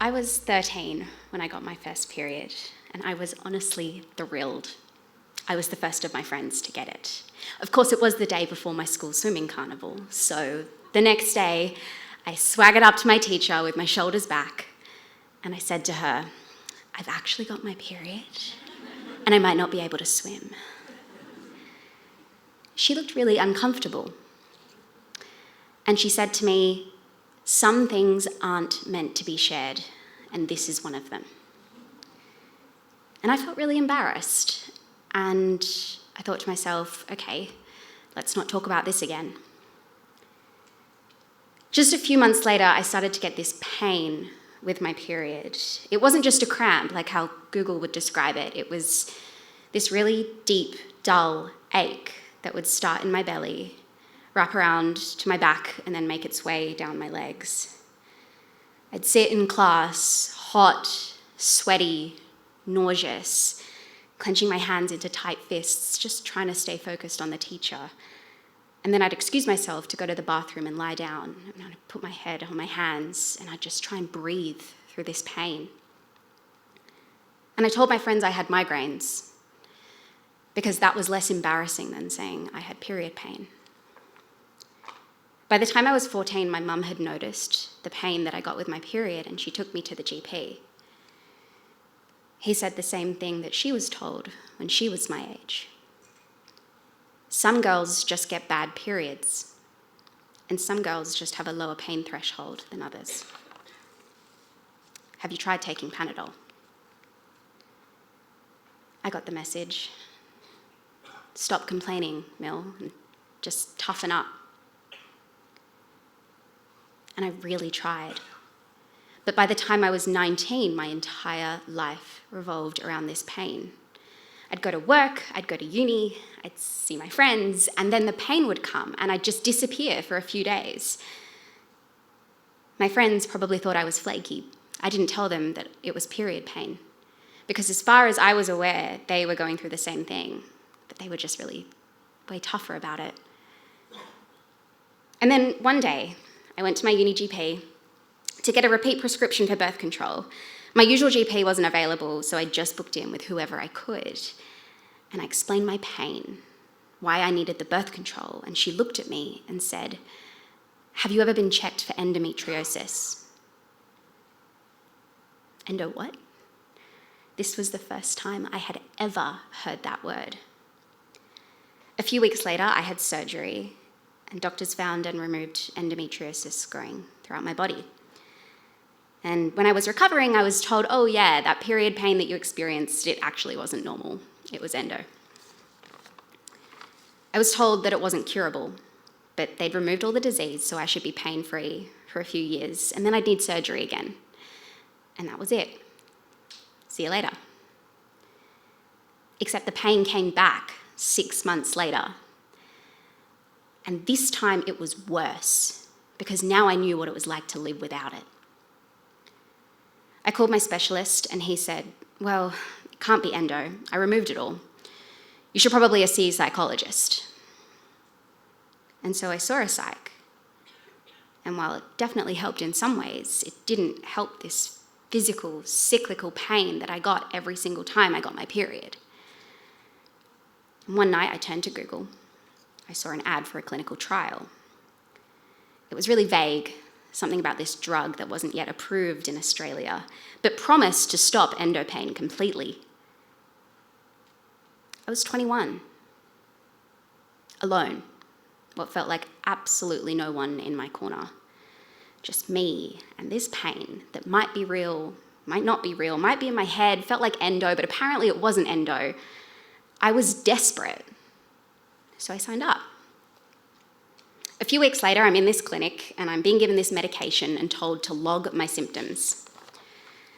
I was 13 when I got my first period, and I was honestly thrilled. I was the first of my friends to get it. Of course, it was the day before my school swimming carnival, so the next day, I swaggered up to my teacher with my shoulders back, and I said to her, "I've actually got my period, and I might not be able to swim." She looked really uncomfortable, and she said to me, "Some things aren't meant to be shared, and this is one of them." And I felt really embarrassed, and I thought to myself, okay, let's not talk about this again. Just a few months later, I started to get this pain with my period. It wasn't just a cramp, like how Google would describe it. It was this really deep, dull ache that would start in my belly, wrap around to my back, and then make its way down my legs. I'd sit in class, hot, sweaty, nauseous, clenching my hands into tight fists, just trying to stay focused on the teacher. And then I'd excuse myself to go to the bathroom and lie down, and I'd put my head on my hands, and I'd just try and breathe through this pain. And I told my friends I had migraines, because that was less embarrassing than saying I had period pain. By the time I was 14, my mum had noticed the pain that I got with my period, and she took me to the GP. He said the same thing that she was told when she was my age. Some girls just get bad periods, and some girls just have a lower pain threshold than others. Have you tried taking Panadol? I got the message. Stop complaining, Mill, and just toughen up. And I really tried. But by the time I was 19, my entire life revolved around this pain. I'd go to work, I'd go to uni, I'd see my friends, and then the pain would come, and I'd just disappear for a few days. My friends probably thought I was flaky. I didn't tell them that it was period pain, because as far as I was aware, they were going through the same thing, but they were just really way tougher about it. And then one day, I went to my uni GP to get a repeat prescription for birth control. My usual GP wasn't available, so I just booked in with whoever I could. And I explained my pain, why I needed the birth control, and she looked at me and said, "Have you ever been checked for endometriosis?" Endo what? This was the first time I had ever heard that word. A few weeks later, I had surgery, and doctors found and removed endometriosis growing throughout my body. And when I was recovering, I was told, oh yeah, that period pain that you experienced, it actually wasn't normal. It was endo. I was told that it wasn't curable, but they'd removed all the disease, so I should be pain-free for a few years, and then I'd need surgery again. And that was it. See you later. Except the pain came back 6 months later. And this time it was worse, because now I knew what it was like to live without it. I called my specialist, and he said, well, it can't be endo. I removed it all. You should probably see a psychologist. And so I saw a psych. And while it definitely helped in some ways, it didn't help this physical, cyclical pain that I got every single time I got my period. And one night I turned to Google. I saw an ad for a clinical trial. It was really vague, something about this drug that wasn't yet approved in Australia, but promised to stop endo pain completely. I was 21, alone, what felt like absolutely no one in my corner. Just me and this pain that might be real, might not be real, might be in my head, felt like endo, but apparently it wasn't endo. I was desperate, so I signed up. A few weeks later, I'm in this clinic and I'm being given this medication and told to log my symptoms.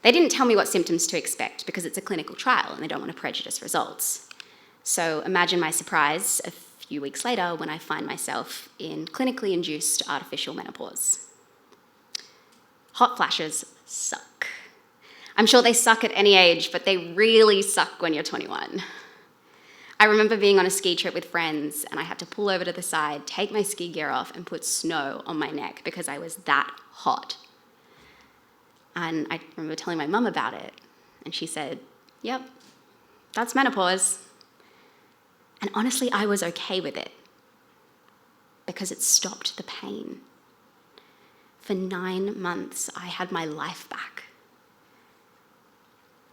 They didn't tell me what symptoms to expect because it's a clinical trial and they don't want to prejudice results. So imagine my surprise a few weeks later when I find myself in clinically induced artificial menopause. Hot flashes suck. I'm sure they suck at any age, but they really suck when you're 21. I remember being on a ski trip with friends and I had to pull over to the side, take my ski gear off and put snow on my neck because I was that hot. And I remember telling my mum about it, and she said, "Yep, that's menopause." And honestly, I was okay with it because it stopped the pain. For 9 months, I had my life back.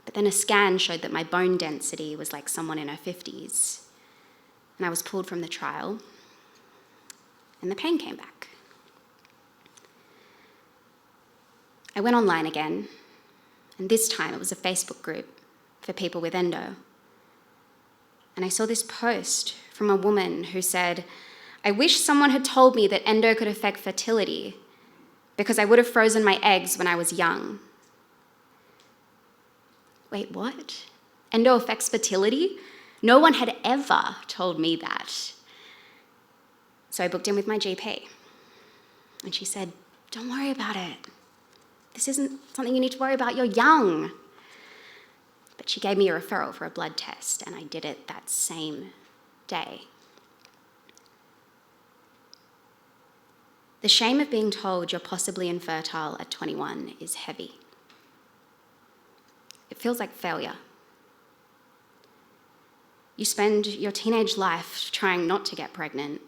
But then a scan showed that my bone density was like someone in her 50s. And I was pulled from the trial, and the pain came back. I went online again, and this time it was a Facebook group for people with endo. And I saw this post from a woman who said, "I wish someone had told me that endo could affect fertility because I would have frozen my eggs when I was young." Wait, what? Endo affects fertility? No one had ever told me that. So I booked in with my GP. And she said, "Don't worry about it. This isn't something you need to worry about. You're young." But she gave me a referral for a blood test, and I did it that same day. The shame of being told you're possibly infertile at 21 is heavy. It feels like failure. You spend your teenage life trying not to get pregnant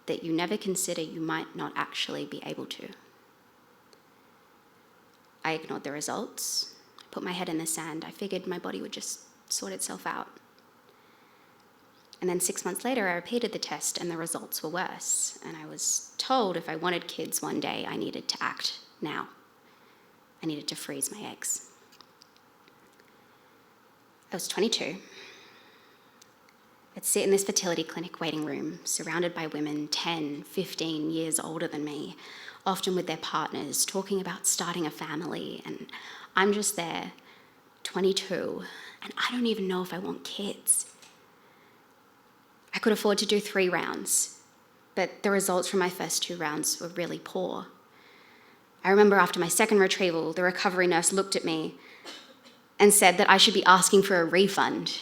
that you never consider you might not actually be able to. I ignored the results. I put my head in the sand. I figured my body would just sort itself out. And then 6 months later, I repeated the test and the results were worse. And I was told if I wanted kids one day, I needed to act now. I needed to freeze my eggs. I was 22. I'd sit in this fertility clinic waiting room, surrounded by women 10, 15 years older than me, often with their partners, talking about starting a family. And I'm just there, 22, and I don't even know if I want kids. I could afford to do 3 rounds, but the results from my first 2 rounds were really poor. I remember after my second retrieval, the recovery nurse looked at me and said that I should be asking for a refund,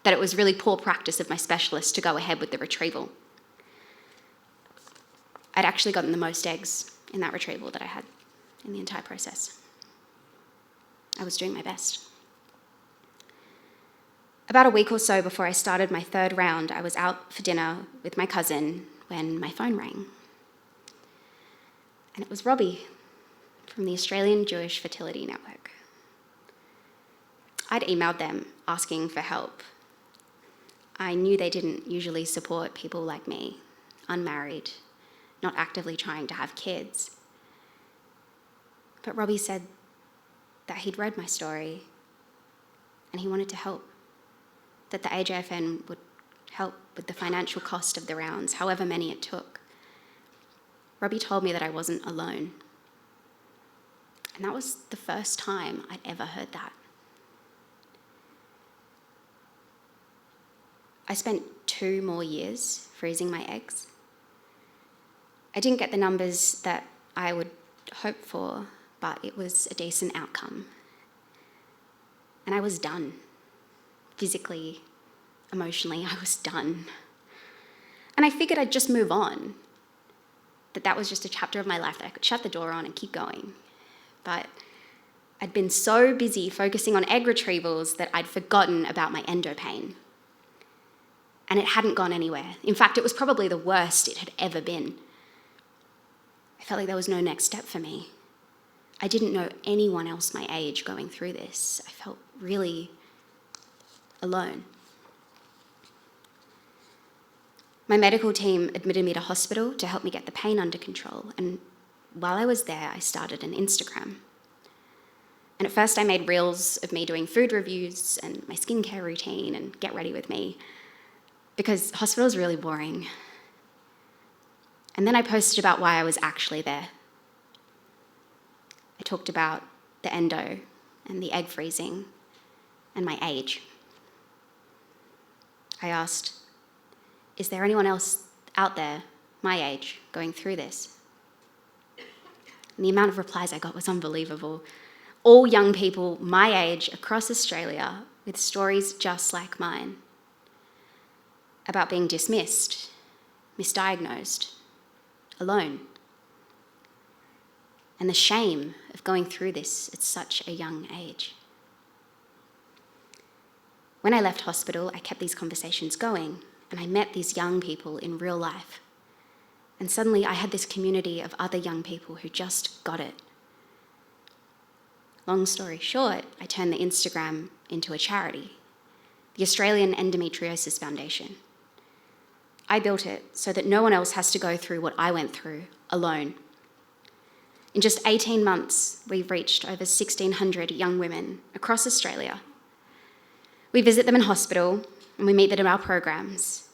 that it was really poor practice of my specialist to go ahead with the retrieval. I'd actually gotten the most eggs in that retrieval that I had in the entire process. I was doing my best. About a week or so before I started my 3rd round, I was out for dinner with my cousin when my phone rang. And it was Robbie from the Australian Jewish Fertility Network. I'd emailed them asking for help. I knew they didn't usually support people like me, unmarried, not actively trying to have kids. But Robbie said that he'd read my story and he wanted to help, that the AJFN would help with the financial cost of the rounds, however many it took. Robbie told me that I wasn't alone. And that was the first time I'd ever heard that. I spent 2 more years freezing my eggs. I didn't get the numbers that I would hope for, but it was a decent outcome. And I was done. Physically, emotionally, I was done. And I figured I'd just move on, that was just a chapter of my life that I could shut the door on and keep going. But I'd been so busy focusing on egg retrievals that I'd forgotten about my endo pain. And it hadn't gone anywhere. In fact, it was probably the worst it had ever been. I felt like there was no next step for me. I didn't know anyone else my age going through this. I felt really alone. My medical team admitted me to hospital to help me get the pain under control. And while I was there, I started an Instagram. And at first I made reels of me doing food reviews and my skincare routine and get ready with me, because hospital is really boring. And then I posted about why I was actually there. I talked about the endo and the egg freezing and my age. I asked, is there anyone else out there my age going through this? And the amount of replies I got was unbelievable. All young people my age across Australia with stories just like mine, about being dismissed, misdiagnosed, alone. and the shame of going through this at such a young age. When I left hospital, I kept these conversations going, and I met these young people in real life. And suddenly I had this community of other young people who just got it. Long story short, I turned the Instagram into a charity, the Australian Endometriosis Foundation. I built it so that no one else has to go through what I went through alone. In just 18 months, we've reached over 1,600 young women across Australia. We visit them in hospital and we meet them in our programs.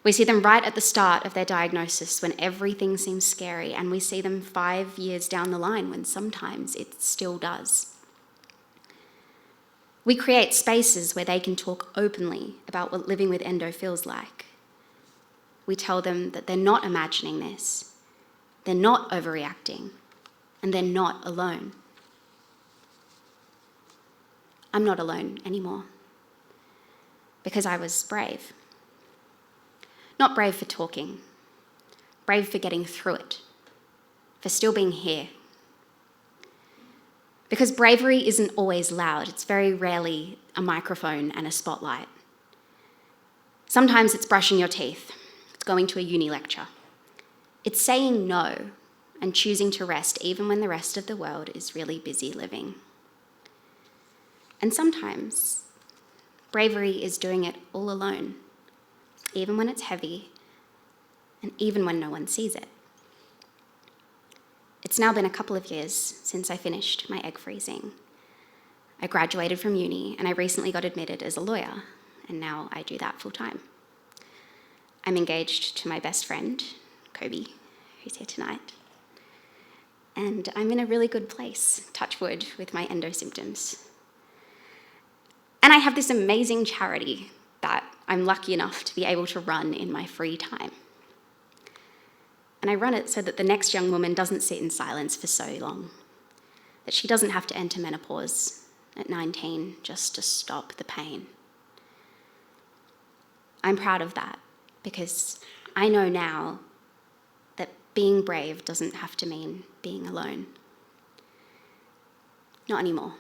We see them right at the start of their diagnosis when everything seems scary, and we see them 5 years down the line when sometimes it still does. We create spaces where they can talk openly about what living with endo feels like. We tell them that they're not imagining this, they're not overreacting, and they're not alone. I'm not alone anymore because I was brave. Not brave for talking, brave for getting through it, for still being here. Because bravery isn't always loud, it's very rarely a microphone and a spotlight. Sometimes it's brushing your teeth, it's going to a uni lecture. It's saying no and choosing to rest even when the rest of the world is really busy living. And sometimes bravery is doing it all alone, even when it's heavy, and even when no one sees it. It's now been a couple of years since I finished my egg freezing. I graduated from uni and I recently got admitted as a lawyer, and now I do that full time. I'm engaged to my best friend, Kobe, who's here tonight. And I'm in a really good place, touch wood, with my endo symptoms. And I have this amazing charity that I'm lucky enough to be able to run in my free time. And I run it so that the next young woman doesn't sit in silence for so long, that she doesn't have to enter menopause at 19 just to stop the pain. I'm proud of that because I know now that being brave doesn't have to mean being alone. Not anymore.